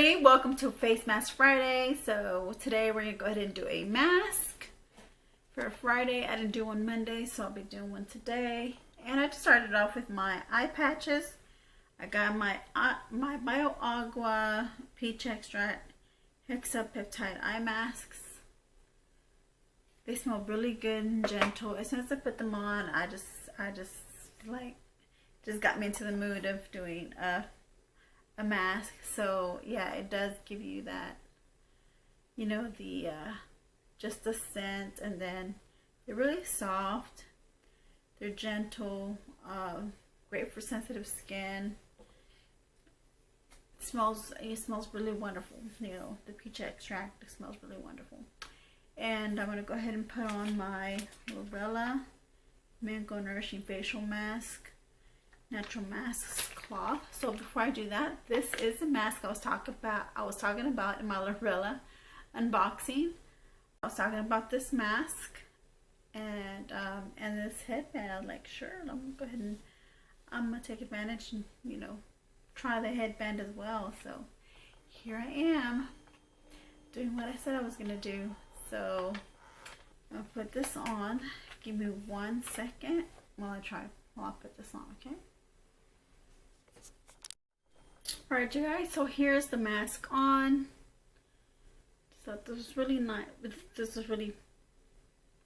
everybody, welcome to Face Mask Friday. So today we're gonna go ahead and do a mask for Friday. I didn't do one Monday, so I'll be doing one today. And I just started off with my eye patches. I got my Bio Agua peach extract hexapeptide eye masks. They smell really good and gentle. As soon as I put them on, I just got me into the mood of doing a mask. So yeah, it does give you that, you know, the just the scent, and then they're really soft, they're gentle, great for sensitive skin. It smells really wonderful. You know, the peach extract, it smells really wonderful. And I'm gonna go ahead and put on my Lurella Mango Nourishing Facial Mask, Natural Masks Cloth. So before I do that, this is the mask I was talking about in my Lurella unboxing. I was talking about this mask and this headband. I was like, sure, I'm gonna go ahead and I'm gonna take advantage and, you know, try the headband as well. So here I am doing what I said I was gonna do. So I'll put this on. Give me 1 second while I put this on, okay? Alright, you guys, so here's the mask on. So this is really nice. This is really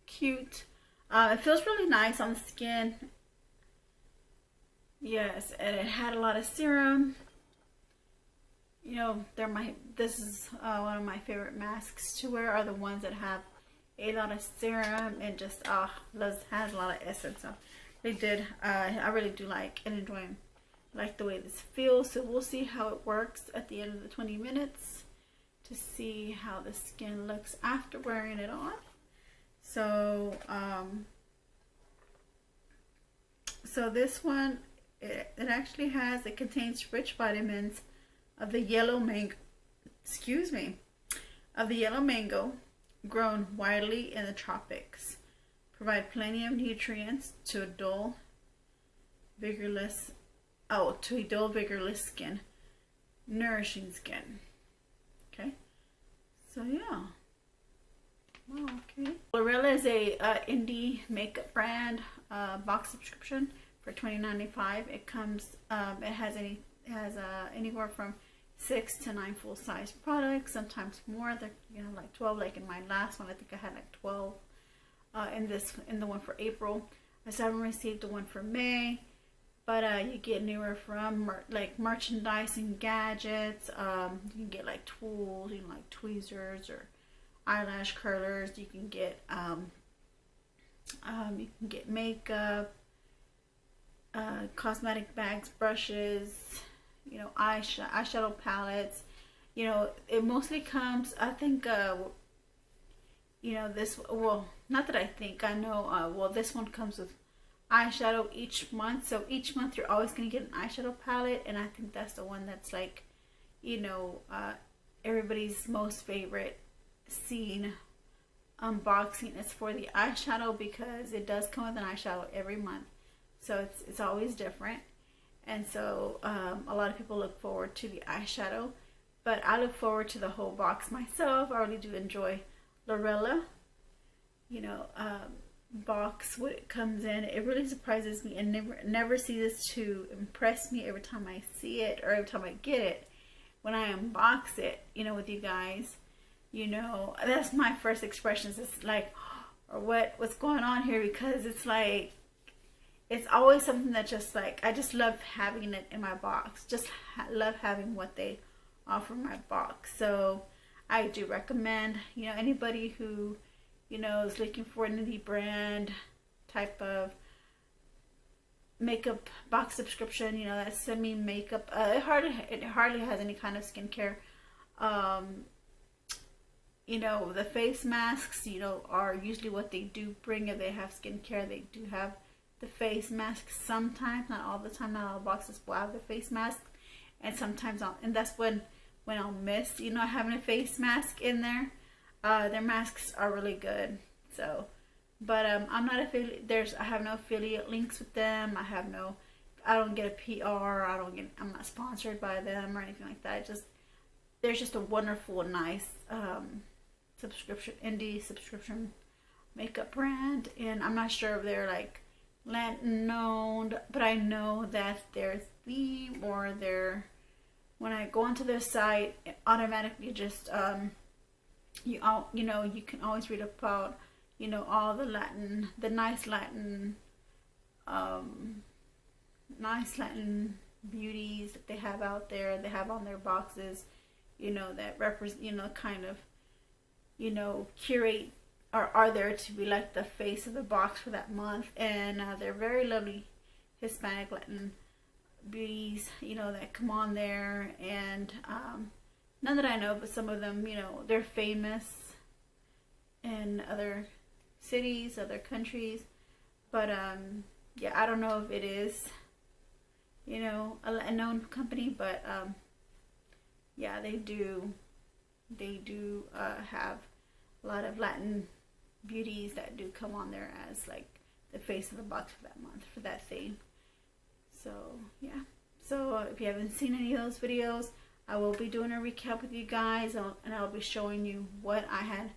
cute. It feels really nice on the skin. Yes, and it had a lot of serum. You know, this is one of my favorite masks to wear, are the ones that have a lot of serum and just has a lot of essence. So they did. I really do like and enjoy the way this feels. So we'll see how it works at the end of the 20 minutes to see how the skin looks after wearing it on. So so this one, it actually contains rich vitamins of the yellow mango, grown widely in the tropics, provide plenty of nutrients to a dull, vigorless skin, nourishing skin. Okay, so yeah. Oh, okay. Lurella is a indie makeup brand, box subscription for $20.95. It comes, it has anywhere from 6 to 9 full-size products, sometimes more. They're, you know, like 12. Like in my last one, I think I had like 12. In the one for April, I still haven't received the one for May. But you get anywhere from like merchandise and gadgets. You can get like tools, you know, like tweezers or eyelash curlers. You can get makeup, cosmetic bags, brushes, you know, eyeshadow palettes. You know, it mostly comes, I think, you know, this, well, not that I think, I know, well, this one comes with eyeshadow each month. So each month you're always going to get an eyeshadow palette, and I think that's the one that's like, you know, everybody's most favorite scene unboxing is for the eyeshadow, because it does come with an eyeshadow every month. So it's always different. And so a lot of people look forward to the eyeshadow, but I look forward to the whole box myself. I really do enjoy Lurella, you know, box, what it comes in. It really surprises me, and never ceases to impress me every time I see it, or every time I get it. When I unbox it, you know, with you guys, you know, that's my first expressions. It's like, or what's going on here, because it's like, it's always something that just like, I just love having it in my box. Just love having what they offer in my box. So I do recommend, you know, anybody who, you know, is looking for an indie brand type of makeup box subscription, you know, that semi makeup. It hardly has any kind of skincare. You know, the face masks, you know, are usually what they do bring. If they have skincare, they do have the face mask sometimes, not all the time. Not all boxes will have the face mask, and sometimes and that's when I'll miss, you know, having a face mask in there. Their masks are really good. So, but I'm not affiliate. I have no affiliate links with them. I don't get a PR. I'm not sponsored by them or anything like that. there's just a wonderful, nice indie subscription makeup brand, and I'm not sure if they're like Latin owned, but I know that their theme or their, when I go onto their site, it automatically just you know, you can always read about, you know, all the nice Latin beauties that they have out there. They have on their boxes, you know, that represent, you know, kind of, you know, curate or are there to be like the face of the box for that month. And they're very lovely Hispanic Latin beauties, you know, that come on there. And none that I know, but some of them, you know, they're famous in other cities, other countries. But yeah, I don't know if it is, you know, a known company, but yeah, they do have a lot of Latin beauties that do come on there as like the face of the box for that month, for that theme. So yeah, so if you haven't seen any of those videos, I will be doing a recap with you guys, and I'll be showing you what I had,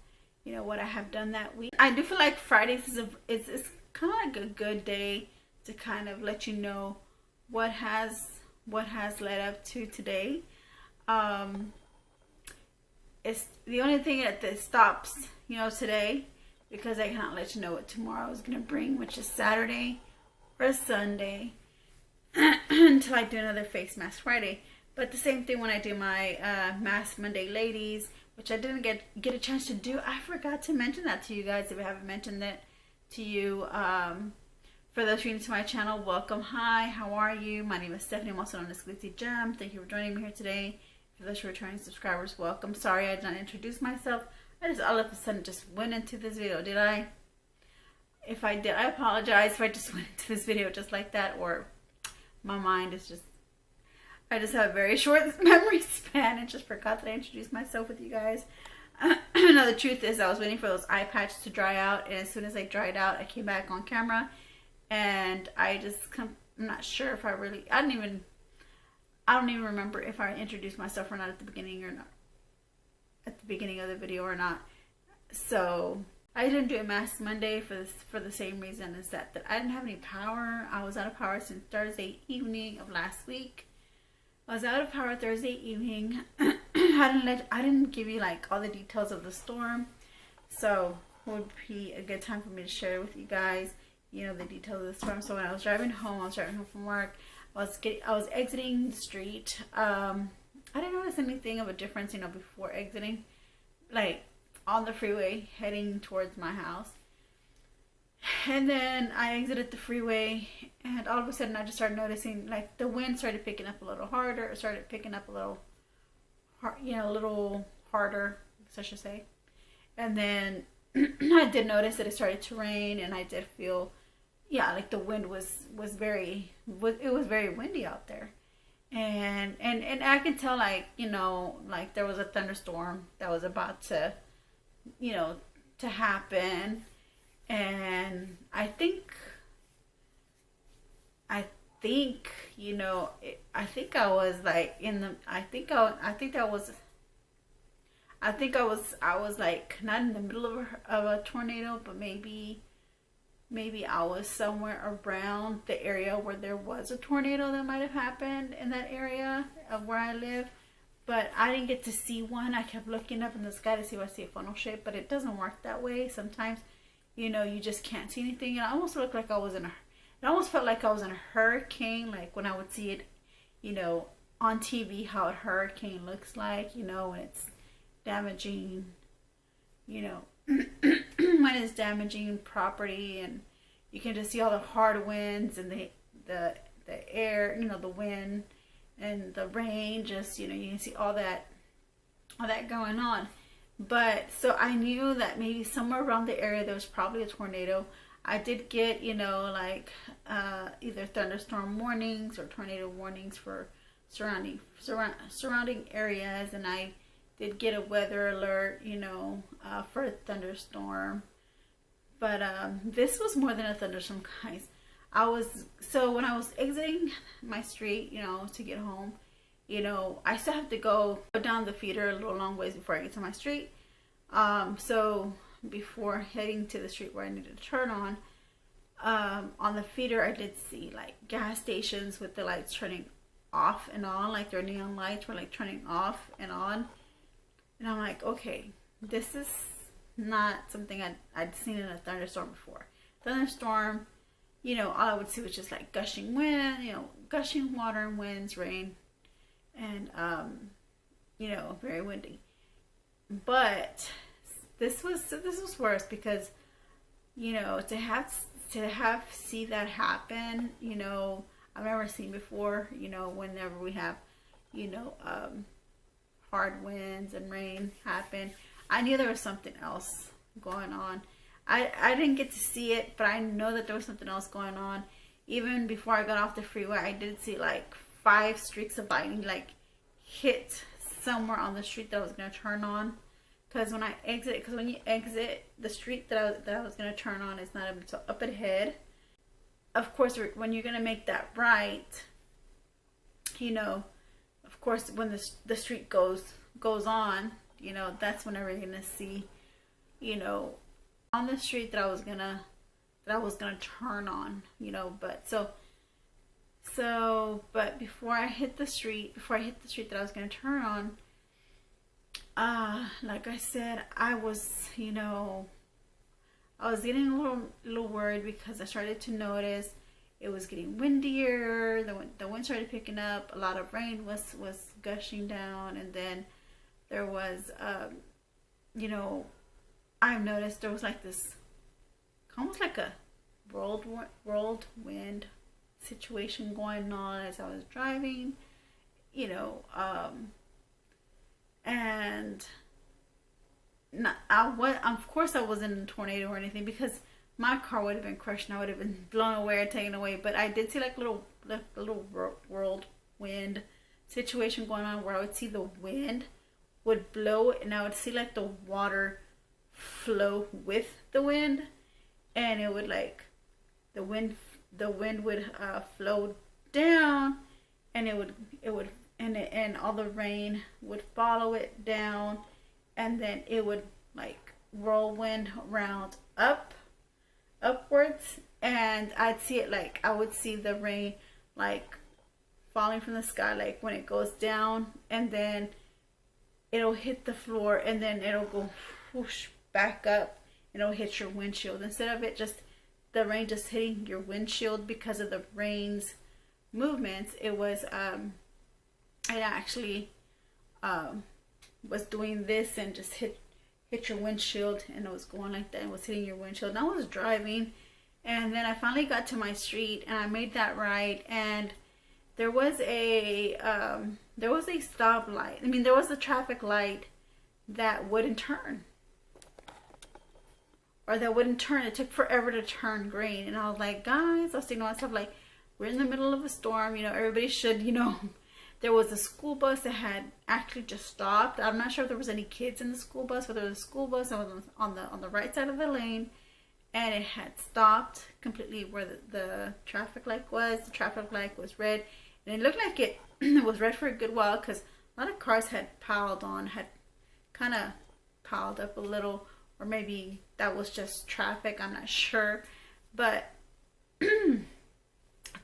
you know, what I have done that week. I do feel like Fridays is kind of like a good day to kind of let you know what has led up to today. It's the only thing that stops, you know, today, because I cannot let you know what tomorrow is going to bring, which is Saturday or Sunday, until I do another face mask Friday. But the same thing when I do my Mask Monday ladies, which I didn't get a chance to do. I forgot to mention that to you guys. If I haven't mentioned that to you, for those new to my channel, welcome. Hi, how are you? My name is Stephanie. I'm also known as Glitzzy. Thank you for joining me here today. For those returning subscribers, welcome. Sorry I did not introduce myself. I just all of a sudden just went into this video. Did I? If I did, I apologize if I just went into this video just like that, or my mind is just, I just have a very short memory span and just forgot that I introduced myself with you guys. No, the truth is I was waiting for those eye patches to dry out, and as soon as they dried out, I came back on camera, and I just, I'm not sure if I don't even remember if I introduced myself or not at the beginning or not, at the beginning of the video or not. So I didn't do a Mask Monday for the same reason as that I didn't have any power. I was out of power since Thursday evening of last week. I was out of power Thursday evening. I didn't give you like all the details of the storm, so it would be a good time for me to share with you guys, you know, the details of the storm. So when I was driving home from work, I was exiting the street. I didn't notice anything of a difference, you know, before exiting, like on the freeway heading towards my house. And then I exited the freeway, and all of a sudden I just started noticing like the wind started picking up a little harder. It started picking up a little, you know, a little harder, I should say. And then I did notice that it started to rain, and I did feel, yeah, like the wind was very windy out there. And I can tell, like, you know, like there was a thunderstorm that was about to, you know, to happen. And I think, you know, I think I was like I was like not in the middle of a tornado, but maybe I was somewhere around the area where there was a tornado that might have happened in that area of where I live. But I didn't get to see one. I kept looking up in the sky to see if I see a funnel shape, but it doesn't work that way. Sometimes, you know, you just can't see anything. And I almost looked like I was it almost felt like I was in a hurricane, like when I would see it, you know, on TV, how a hurricane looks like, you know, when it's damaging, you know, when it's damaging property, and you can just see all the hard winds and the air, you know, the wind and the rain, just, you know, you can see all that going on. But so I knew that maybe somewhere around the area there was probably a tornado. I did get, you know, like either thunderstorm warnings or tornado warnings for surrounding areas, and I did get a weather alert, you know, for a thunderstorm. But this was more than a thunderstorm, guys. So when I was exiting my street, you know, to get home, you know, I still have to go down the feeder a little long ways before I get to my street. So before heading to the street where I needed to turn on the feeder, I did see like gas stations with the lights turning off and on, like their neon lights were like turning off and on. And I'm like, okay, this is not something I'd seen in a thunderstorm before. Thunderstorm, you know, all I would see was just like gushing wind, you know, gushing water and winds, rain, and you know, very windy. But this was worse because, you know, to see that happen, you know, I've never seen before. You know, whenever we have, you know, hard winds and rain happen, I knew there was something else going on. I didn't get to see it, but I know that there was something else going on. Even before I got off the freeway, I did see like 5 streaks of lightning like hit somewhere on the street that I was going to turn on. Because when you exit the street that I was going to turn on, it's not until up ahead. Of course, when you're going to make that right, you know, of course, when the street goes on, you know, that's whenever you're going to see, you know, on the street that I was gonna turn on, you know. But but before I hit the street that I was gonna turn on, like I said, I was, you know, I was getting a little worried because I started to notice it was getting windier. The wind started picking up. A lot of rain was gushing down, and then there was, you know, I've noticed there was like this, almost like a whirlwind situation going on as I was driving, you know, and of course I wasn't in a tornado or anything because my car would have been crushed and I would have been blown away or taken away. But I did see like a little whirlwind situation going on where I would see the wind would blow and I would see like the water flow with the wind, and it would like the wind would flow down, and it would and all the rain would follow it down, and then it would like whirlwind around upwards, and I'd see it like I would see the rain like falling from the sky, like when it goes down, and then it'll hit the floor, and then it'll go whoosh back up, and it'll hit your windshield instead of it just the rain just hitting your windshield because of the rain's movements. It was it actually was doing this and just hit your windshield, and it was going like that and was hitting your windshield. And I was driving, and then I finally got to my street and I made that right, and there was a stoplight. I mean, there was a traffic light that wouldn't turn. Or that wouldn't turn. It took forever to turn green. And I was like, guys, I was thinking to myself, like, we're in the middle of a storm. You know, everybody should, you know. There was a school bus that had actually just stopped. I'm not sure if there was any kids in the school bus, but there was a school bus that was on the right side of the lane. And it had stopped completely where the traffic light was. The traffic light was red. And it looked like it was red for a good while because a lot of cars had kind of piled up a little. Or maybe that was just traffic, I'm not sure. But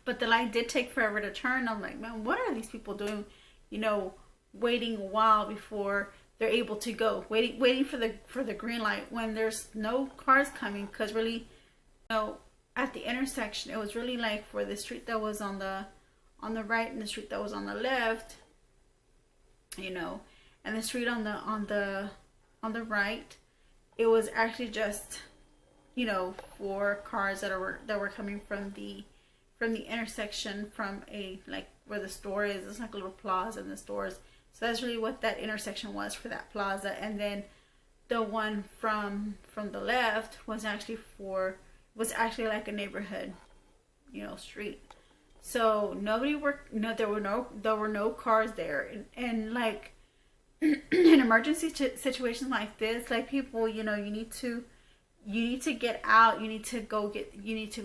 but the light did take forever to turn. I'm like, man, what are these people doing? You know, waiting a while before they're able to go. Waiting for the green light when there's no cars coming. Because really, you know, at the intersection, it was really like for the street that was on the right and the street that was on the left, you know, and the street on the right, it was actually just, you know, for cars that were coming from the intersection from a like where the store is. It's like a little plaza in the stores. So that's really what that intersection was for that plaza. And then the one from the left was actually like a neighborhood, you know, street. So there were no cars there, and like in emergency situations like this, like people, you know, you need to get out. You need to go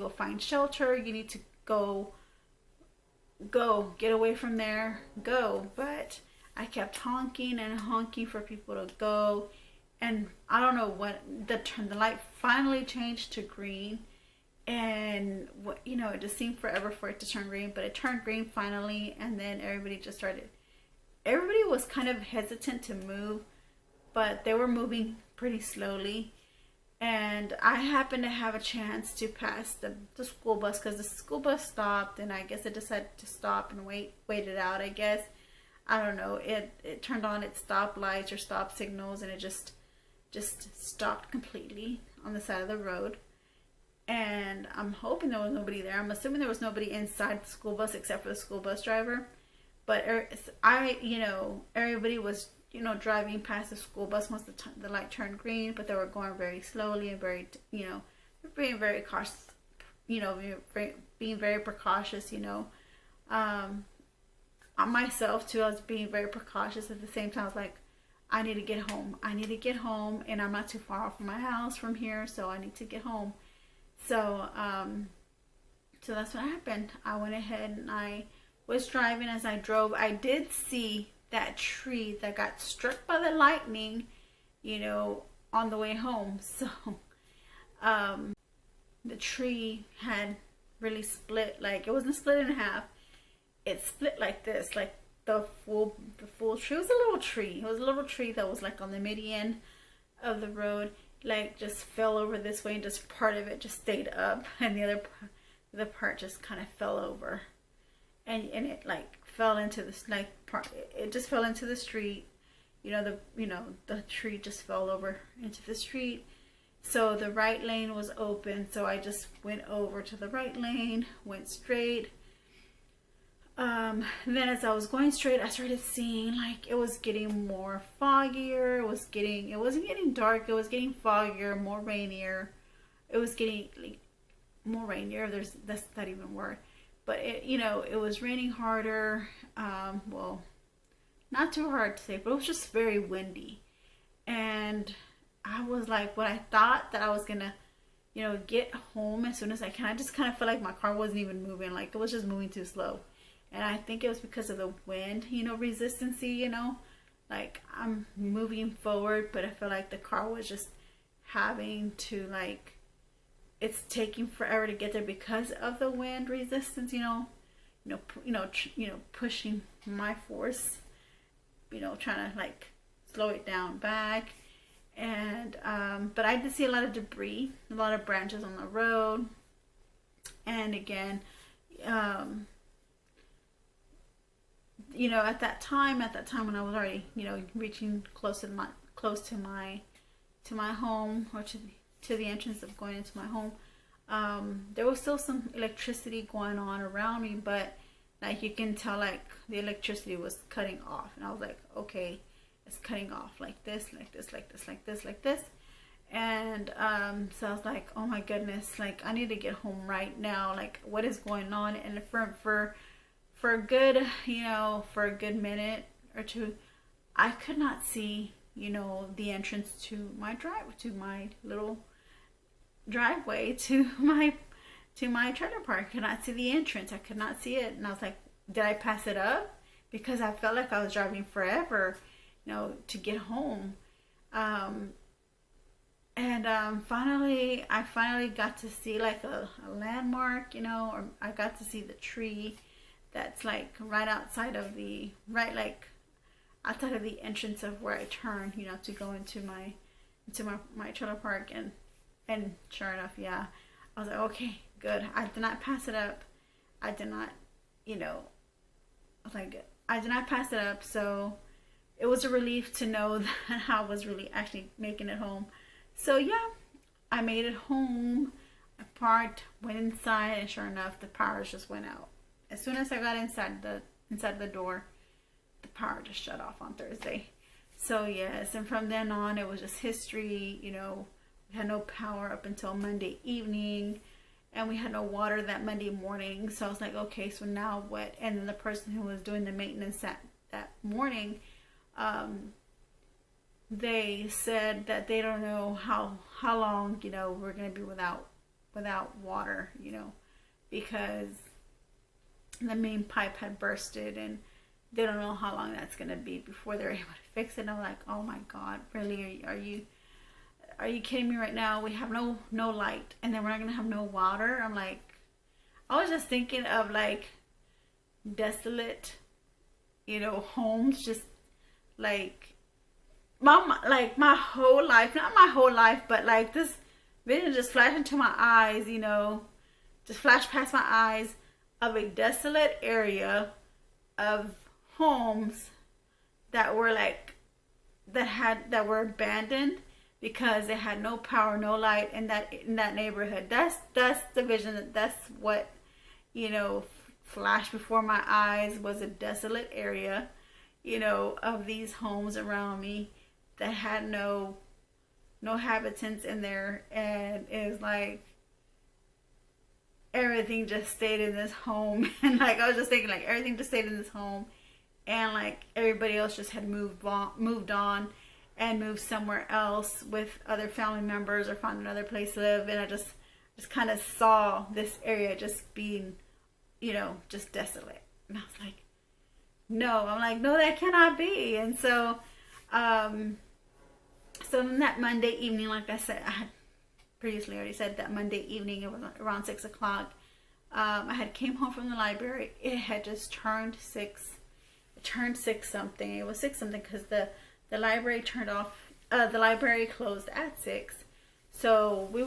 find shelter. You need to go go, get away from there, go. But I kept honking and honking for people to go, and I don't know what, the light finally changed to green, and what, you know, it just seemed forever for it to turn green, but it turned green finally. And then everybody was kind of hesitant to move, but they were moving pretty slowly. And I happened to have a chance to pass the school bus, because the school bus stopped, and I guess it decided to stop and wait it out, I guess. I don't know. It turned on its stop lights or stop signals, and it just stopped completely on the side of the road. And I'm hoping there was nobody there. I'm assuming there was nobody inside the school bus except for the school bus driver. But you know, everybody was, you know, driving past the school bus once the light turned green, but they were going very slowly and very, you know, being very cautious, you know, being very precautious, you know. Myself too, I was being very precautious. At the same time, I was like, I need to get home. I need to get home, and I'm not too far off from my house from here, so I need to get home. So, so that's what happened. I went ahead and I was driving. As I drove, I did see that tree that got struck by the lightning, you know, on the way home. So, the tree had really split. Like, it wasn't split in half. It split like this, like the full tree. It was a little tree. It was a little tree that was like on the median of the road. Like, just fell over this way, and just part of it just stayed up, and the part just kind of fell over, and it like fell into this, like, part. It just fell into the street. You know, the tree just fell over into the street. So the right lane was open, so I just went over to the right lane, went straight. Then as I was going straight, I started seeing, like, it was getting more foggier. It wasn't getting dark. It was getting foggier, more rainier. It was getting, like, more rainier. That's not even a word. But it, you know, it was raining harder. Well, not too hard to say, but it was just very windy. And I was like, when I thought that I was gonna, you know, get home as soon as I can, I just kind of felt like my car wasn't even moving. Like, it was just moving too slow. And I think it was because of the wind, you know, resistancy, you know. Like, I'm moving forward, but I feel like the car was just having to, like, it's taking forever to get there because of the wind resistance, you know. Pushing my force, you know, trying to, like, slow it down back. And but I did see a lot of debris, a lot of branches on the road. And again, you know, at that time when I was already, you know, reaching close to my home, or to the entrance of going into my home, there was still some electricity going on around me, but, like, you can tell, like, the electricity was cutting off. And I was like, okay, it's cutting off like this, like this, like this, like this, like this. And so I was like, oh my goodness, like, I need to get home right now. Like, what is going on? And for a good, you know, for a good minute or two, I could not see, you know, the entrance to my little driveway to my trailer park. I could not see the entrance. I could not see it. And I was like, did I pass it up? Because I felt like I was driving forever, you know, to get home. Finally, I finally got to see, like, a landmark, you know, or I got to see the tree that's, like, right outside of the entrance of where I turn, you know, to go into my trailer park. And sure enough, yeah, I was like, okay, good. I did not pass it up. I did not, you know, I was like, I did not pass it up. So it was a relief to know that I was really actually making it home. So yeah, I made it home. I parked, went inside, and sure enough, the power just went out. As soon as I got inside the door, the power just shut off on Thursday. So yes, and from then on, it was just history. You know, we had no power up until Monday evening, and we had no water that Monday morning. So I was like, okay, so now what? And then the person who was doing the maintenance that morning, they said that they don't know how long, you know, we're gonna be without water, you know, because the main pipe had bursted, and they don't know how long that's gonna be before they're able to fix it. And I'm like, oh my God, really? Are you kidding me right now? We have no light, and then we're not gonna have no water. I'm like, I was just thinking of like desolate, you know, homes, just like my whole life, not my whole life, but like this vision just flashed into my eyes, you know, just flashed past my eyes of a desolate area of homes that were like that were abandoned because they had no power, no light in that neighborhood. That's the vision. That's what, you know, flashed before my eyes, was a desolate area, you know, of these homes around me that had no habitants in there. And it was like everything just stayed in this home. And like, I was just thinking, like, everything just stayed in this home, and like everybody else just had moved on and moved somewhere else with other family members, or found another place to live. And I just kind of saw this area just being, you know, just desolate. And I was like, no. I'm like, no, that cannot be. And so so then that Monday evening, like I said, I had previously already said, that Monday evening, it was around 6 o'clock, I had came home from the library. It had just turned 6. It turned 6 something. It was 6 something because the library turned off. The library closed at 6. So I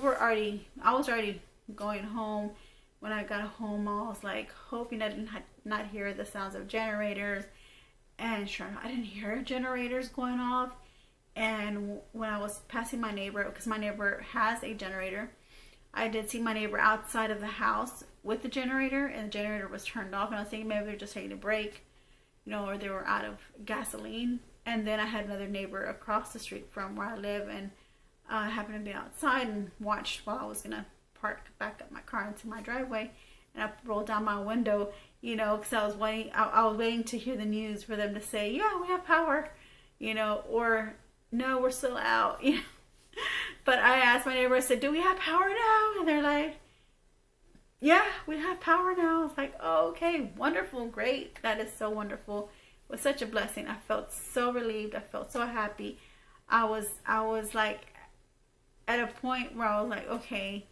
was already going home. When I got home, I was like hoping I did not hear the sounds of generators. And sure enough, I didn't hear generators going off. And when I was passing my neighbor, because my neighbor has a generator, I did see my neighbor outside of the house with the generator, and the generator was turned off. And I was thinking maybe they were just taking a break, you know, or they were out of gasoline. And then I had another neighbor across the street from where I live, and I happened to be outside and watched while I was gonna back up my car into my driveway. And I rolled down my window, you know, because I was waiting to hear the news for them to say, yeah, we have power, you know, or no, we're still out, you know. But I asked my neighbor, I said, do we have power now? And they're like, yeah, we have power now. I was like, oh, okay, wonderful, great. That is so wonderful. It was such a blessing. I felt so relieved. I felt so happy. I was like at a point where I was like, okay,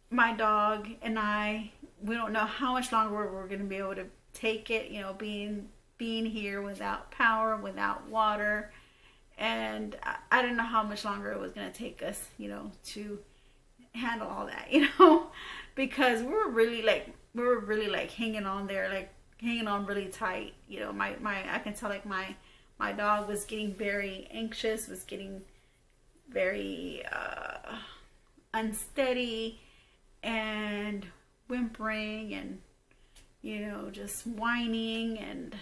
my dog and we don't know how much longer we're going to be able to take it, you know, being here without power, without water. And I didn't know how much longer it was going to take us, you know, to handle all that, you know, because we were really like hanging on there, like hanging on really tight. You know, I can tell like my dog was getting very anxious, was getting very unsteady and whimpering, and, you know, just whining, and,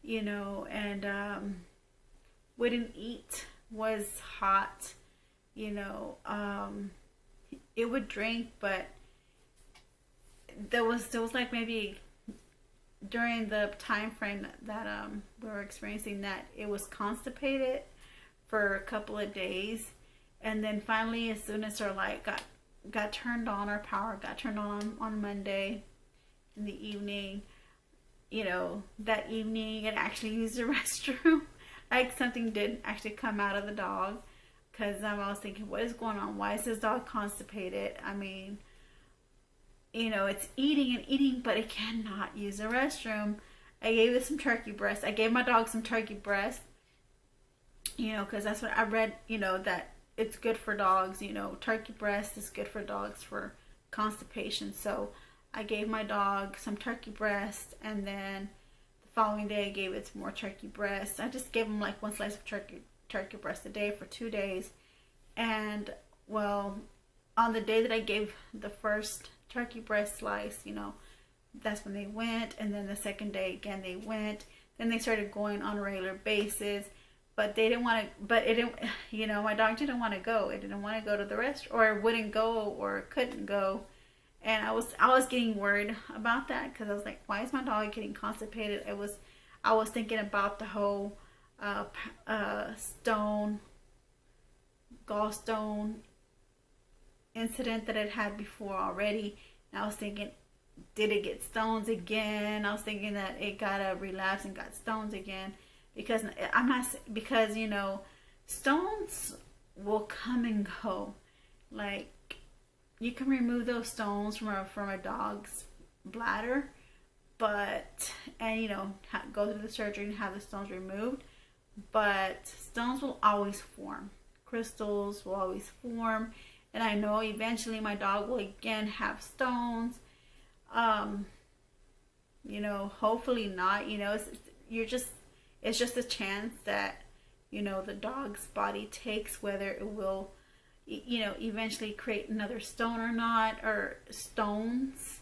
you know, and wouldn't eat, was hot, you know. It would drink, but there was like maybe during the time frame that we were experiencing that it was constipated for a couple of days. And then finally, as soon as our light got turned on, our power got turned on Monday in the evening, you know, that evening it actually used the restroom. Like something did actually come out of the dog, because I was thinking, what is going on? Why is this dog constipated? I mean, you know, it's eating and eating, but it cannot use the restroom. I gave it some turkey breast. I gave my dog some turkey breast, you know, because that's what I read, you know, that it's good for dogs. You know, turkey breast is good for dogs for constipation. So I gave my dog some turkey breast, and then following day I gave it some more turkey breast. I just gave him like one slice of turkey breast a day for 2 days. And well, on the day that I gave the first turkey breast slice, you know, that's when they went. And then the second day again they went. Then they started going on a regular basis, but they didn't want to, but it didn't, you know, my dog didn't want to go. It didn't want to go to the rest, or wouldn't go, or couldn't go. And I was getting worried about that, because I was like, why is my dog getting constipated? I was thinking about the whole gallstone incident that it had before already. And I was thinking, did it get stones again? I was thinking that it got a relapse and got stones again, because I'm not, because you know, stones will come and go. Like, you can remove those stones from a dog's bladder, but, and you know, go through the surgery and have the stones removed, but stones will always form. Crystals will always form, and I know eventually my dog will again have stones. You know, hopefully not. You know, it's just a chance that, you know, the dog's body takes, whether it will, you know, eventually create another stone or not, or stones,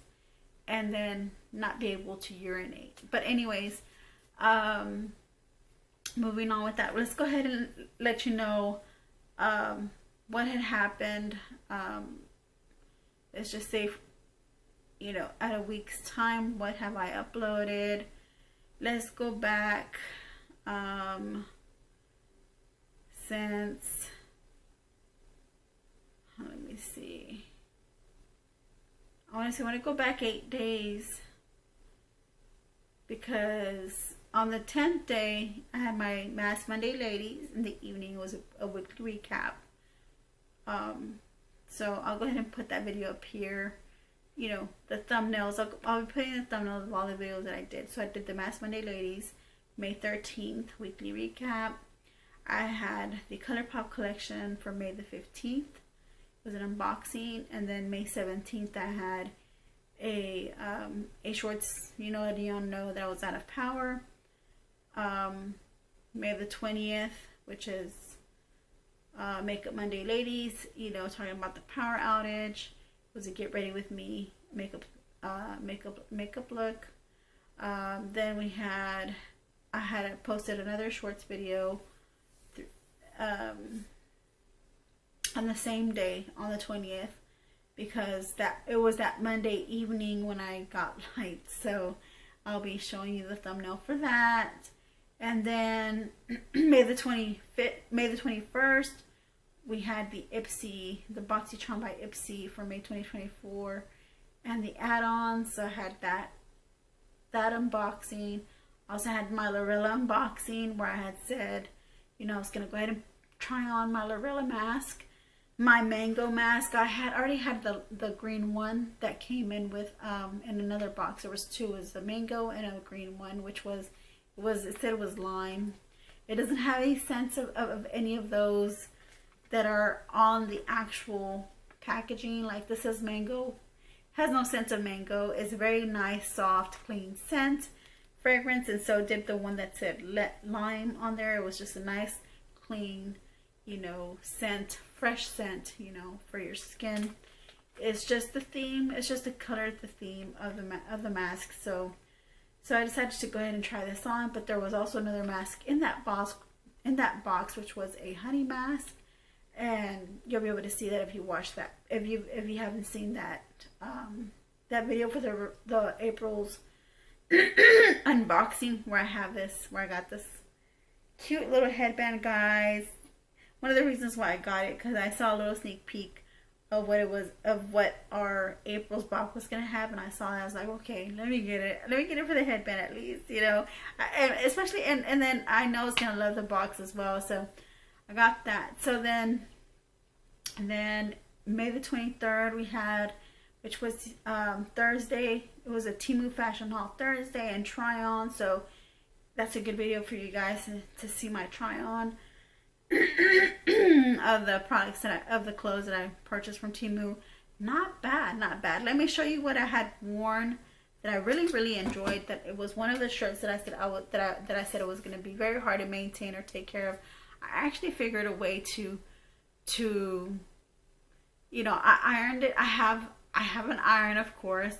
and then not be able to urinate. But anyways, moving on with that, let's go ahead and let you know what had happened. Let's just say, you know, at a week's time, what have I uploaded? Let's go back since, let me see, I want to go back 8 days, because on the 10th day I had my Mask Monday ladies. In the evening it was a weekly recap. So I'll go ahead and put that video up here. You know, the thumbnails, I'll be putting the thumbnails of all the videos that I did. So I did the Mask Monday ladies, May 13th, weekly recap. I had the ColourPop collection for May the 15th. It was an unboxing. And then May 17th I had a shorts, you know, let Dion know that I was out of power. May the 20th, which is Makeup Monday ladies, you know, talking about the power outage. Was a get ready with me makeup look. Then I had posted another shorts video on the same day, on the 20th, because it was that Monday evening when I got lights. So I'll be showing you the thumbnail for that. And then May the 21st, we had the Ipsy, the BoxyCharm by Ipsy for May 2024, and the add-ons. So I had that unboxing. Also had my Lurella unboxing, where I had said, you know, I was gonna go ahead and try on my Lurella mask, my mango mask. I already had the green one that came in with in another box. There was two. It was the mango and a green one, which it said it was lime. It doesn't have any sense of any of those that are on the actual packaging. Like, this says mango, has no sense of mango. It's a very nice, soft, clean scent, fragrance, and so did the one that said lime on there. It was just a nice, clean, you know, scent, fresh scent, you know, for your skin. It's just the theme. It's just the color, the theme of the mask. So I decided to go ahead and try this on. But there was also another mask in that box, which was a honey mask. And you'll be able to see that if you watch that. If you haven't seen that that video for the April's unboxing, where I got this cute little headband, guys. One of the reasons why I got it, because I saw a little sneak peek of what our April's box was gonna have, and I saw it. I was like, okay, let me get it for the headband at least, you know. And especially, and then I know it's gonna love the box as well, so I got that. So then, and then May the 23rd we had, which was Thursday. It was a Temu Fashion Haul Thursday and try on. So that's a good video for you guys to see my try on of the products of the clothes that I purchased from Temu. Not bad, not bad. Let me show you what I had worn that I really enjoyed. That it was one of the shirts that I said I said it was going to be very hard to maintain or take care of. I actually figured a way to you know, I ironed it. I have an iron, of course,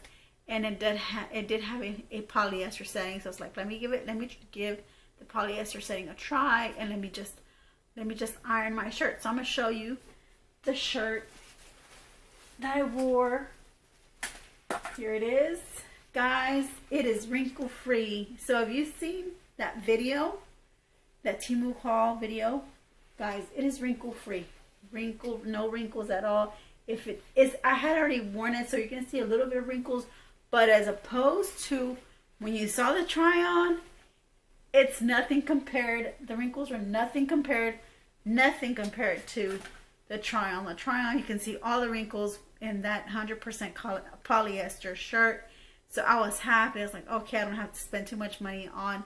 and it did have a polyester setting. So it's like, let me give the polyester setting a try, and let me just iron my shirt. So I'm gonna show you the shirt that I wore. Here it is, guys. It is wrinkle free. So have you seen that video? That Temu haul video, guys, it is wrinkle free. No wrinkles at all. If it is, I had already worn it, so you can see a little bit of wrinkles But as opposed to when you saw the try on, it's nothing compared. The wrinkles are nothing compared to the try on. The try on, you can see all the wrinkles in that 100% polyester shirt. So I was happy. I was like, okay, I don't have to spend too much money on,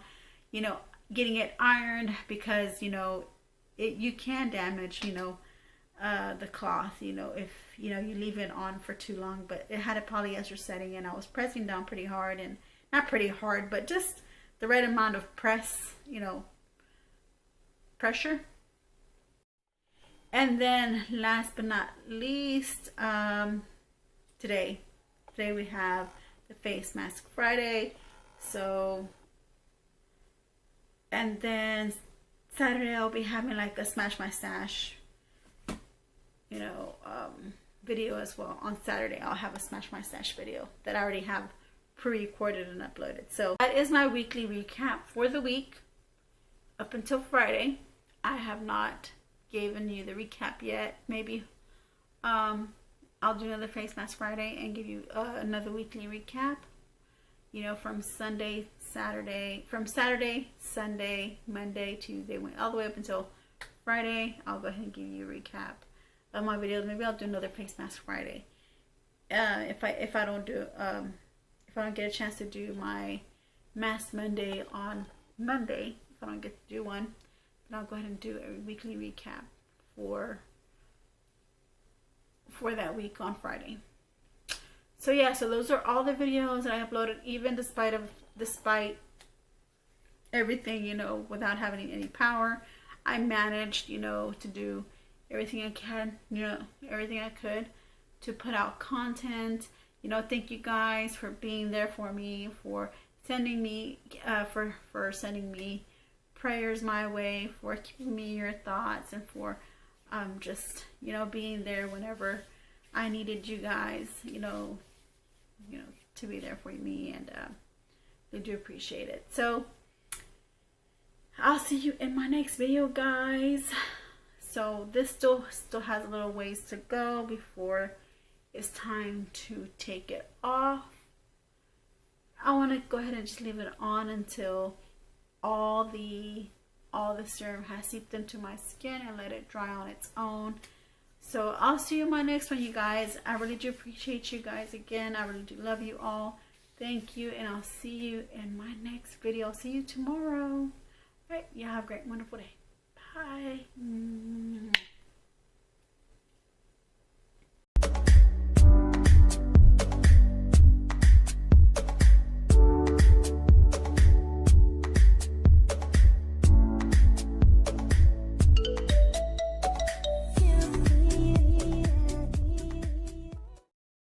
you know, getting it ironed, because, you know, you can damage, you know, the cloth, you know, if, you know, you leave it on for too long. But it had a polyester setting, and I was pressing down pretty hard, and not pretty hard, but just the right amount of press, you know, pressure. And then last but not least, today we have the Face Mask Friday. So, and then Saturday I'll be having like a Smash My Stash, you know, video as well. On Saturday I'll have a Smash My Stash video that I already have pre-recorded and uploaded. So that is my weekly recap for the week up until Friday. I have not given you the recap yet. Maybe I'll do another Face Mask Friday and give you another weekly recap, you know, from Saturday, Sunday, Monday, Tuesday, all the way up until Friday. I'll go ahead and give you a recap of my videos. Maybe I'll do another Face Mask Friday. If I don't get a chance to do my Mask Monday on Monday, if I don't get to do one, then I'll go ahead and do a weekly recap for that week on Friday. So yeah, so those are all the videos that I uploaded, even despite everything, you know, without having any power. I managed, you know, to do everything I can, you know, everything I could to put out content. You know, thank you guys for being there for me, for sending me sending me prayers my way, for keeping me your thoughts, and for just, you know, being there whenever I needed you guys, you know, to be there for me, and I do appreciate it. So I'll see you in my next video, guys. So this still has a little ways to go before it's time to take it off. I want to go ahead and just leave it on until all the serum has seeped into my skin, and let it dry on its own. So I'll see you in my next one, you guys. I really do appreciate you guys again. I really do love you all. Thank you, and I'll see you in my next video. I'll see you tomorrow. All right, you have a great, wonderful day. Bye.